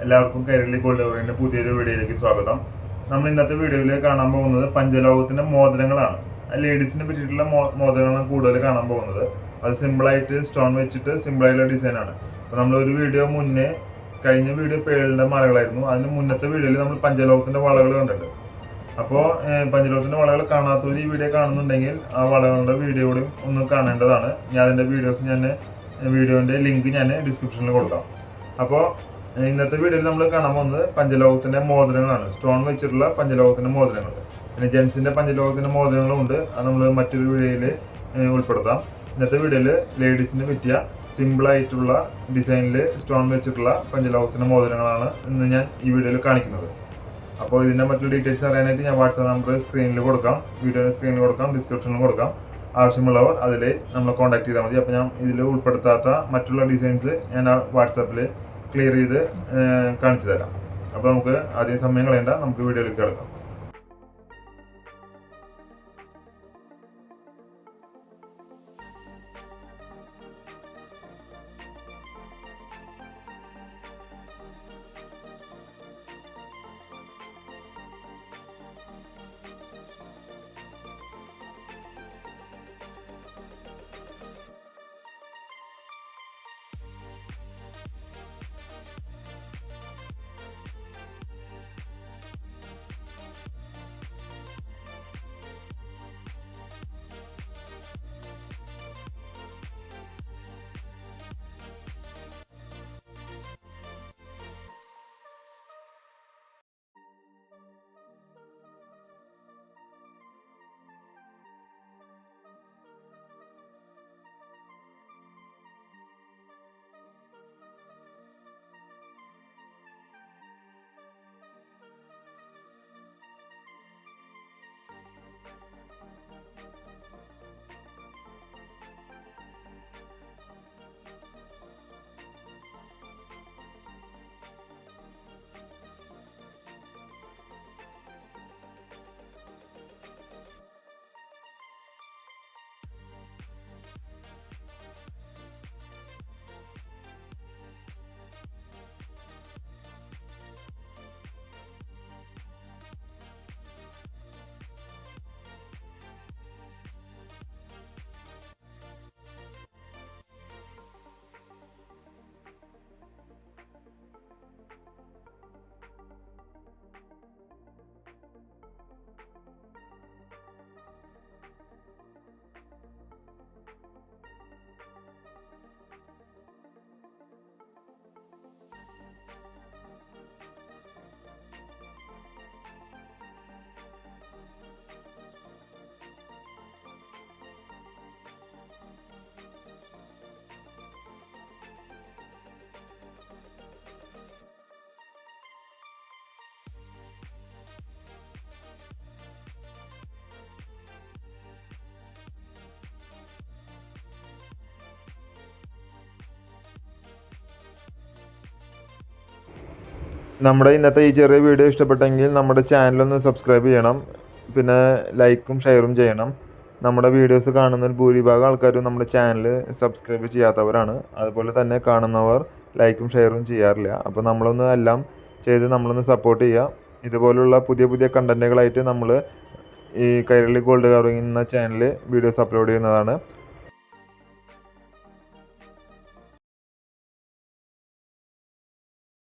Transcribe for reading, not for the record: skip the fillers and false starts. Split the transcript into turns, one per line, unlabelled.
എല്ലാവർക്കും കൈരളി ഗോൾഡ് കവറിന്റെ പുതിയൊരു വീഡിയോയിലേക്ക് സ്വാഗതം. നമ്മൾ ഇന്നത്തെ വീഡിയോയിൽ കാണാൻ പോകുന്നത് പഞ്ചലോഹത്തിന്റെ മോതിരങ്ങളാണ്. ലേഡീസിനെ പറ്റിയിട്ടുള്ള മോതിരങ്ങളാണ് കൂടുതൽ കാണാൻ പോകുന്നത്. അത് സിമ്പിളായിട്ട് സ്റ്റോൺ വെച്ചിട്ട് സിമ്പിളായിട്ടുള്ള ഡിസൈനാണ്. അപ്പോൾ നമ്മൾ ഒരു വീഡിയോ മുന്നേ കഴിഞ്ഞ വീഡിയോ പേളിന്റെ മലകളായിരുന്നു. അതിന് മുന്നത്തെ വീഡിയോയിൽ നമ്മൾ പഞ്ചലോഹത്തിന്റെ വളകൾ കണ്ടിട്ടുണ്ട്. അപ്പോൾ പഞ്ചലോഹത്തിന്റെ വളകൾ കാണാത്തവർ ഈ വീഡിയോ കാണുന്നുണ്ടെങ്കിൽ ആ വളകളുടെ വീഡിയോ കൂടി ഒന്ന് കാണേണ്ടതാണ്. അതിൻ്റെ വീഡിയോന്റെ ലിങ്ക് ഞാൻ ഡിസ്ക്രിപ്ഷനിൽ കൊടുക്കാം. അപ്പോൾ ഇന്നത്തെ വീഡിയോയിൽ നമ്മൾ കാണാൻ പോകുന്നത് പഞ്ചലോഹത്തിന്റെ മോതിരങ്ങളാണ്. സ്റ്റോൺ വെച്ചിട്ടുള്ള പഞ്ചലോഹത്തിന്റെ മോതിരങ്ങൾ. പിന്നെ ജെൻസിന്റെ പഞ്ചലോഹത്തിന്റെ മോതിരങ്ങളും ഉണ്ട്. അത് നമ്മൾ മറ്റൊരു വീഡിയോയിൽ ഉൾപ്പെടുത്താം. ഇന്നത്തെ വീഡിയോയിൽ ലേഡീസിന് പറ്റിയ സിമ്പിളായിട്ടുള്ള ഡിസൈനിൽ സ്റ്റോൺ വെച്ചിട്ടുള്ള പഞ്ചലോഹത്തിന്റെ മോതിരങ്ങളാണ് ഇന്ന് ഞാൻ ഈ വീഡിയോയിൽ കാണിക്കുന്നത്. അപ്പോൾ ഇതിൻ്റെ മറ്റൊരു ഡീറ്റെയിൽസ് അറിയാനായിട്ട് ഞാൻ വാട്സാപ്പ് നമ്പർ സ്ക്രീനിൽ കൊടുക്കാം, വീഡിയോയുടെ സ്ക്രീനിൽ കൊടുക്കാം, ഡിസ്ക്രിപ്ഷനിൽ കൊടുക്കാം. ആവശ്യമുള്ളവർ അതിൽ നമ്മളെ കോൺടാക്ട് ചെയ്താൽ മതി. അപ്പോൾ ഞാൻ ഇതിൽ ഉൾപ്പെടുത്താത്ത മറ്റുള്ള ഡിസൈൻസ് ഞാൻ ആ വാട്സാപ്പിൽ ക്ലിയർ ചെയ്ത് കാണിച്ചു തരാം. അപ്പോൾ നമുക്ക് ആദ്യം സമയം കളയണ്ട, നമുക്ക് വീഡിയോയിലേക്ക് കിടക്കാം. നമ്മുടെ ഇന്നത്തെ ഈ ചെറിയ വീഡിയോ ഇഷ്ടപ്പെട്ടെങ്കിൽ നമ്മുടെ ചാനലൊന്ന് സബ്സ്ക്രൈബ് ചെയ്യണം. പിന്നെ ലൈക്കും ഷെയറും ചെയ്യണം. നമ്മുടെ വീഡിയോസ് കാണുന്ന ഭൂരിഭാഗം ആൾക്കാരും നമ്മുടെ ചാനൽ സബ്സ്ക്രൈബ് ചെയ്യാത്തവരാണ്. അതുപോലെ തന്നെ കാണുന്നവർ ലൈക്കും ഷെയറും ചെയ്യാറില്ല. അപ്പോൾ നമ്മളൊന്ന് എല്ലാം ചെയ്ത് നമ്മളൊന്ന് സപ്പോർട്ട് ചെയ്യുക. ഇതുപോലുള്ള പുതിയ പുതിയ കണ്ടൻറ്റുകളായിട്ട് നമ്മൾ ഈ കൈരളി ഗോൾഡ് കവറിംഗ് എന്ന ചാനൽ വീഡിയോസ് അപ്ലോഡ് ചെയ്യുന്നതാണ്.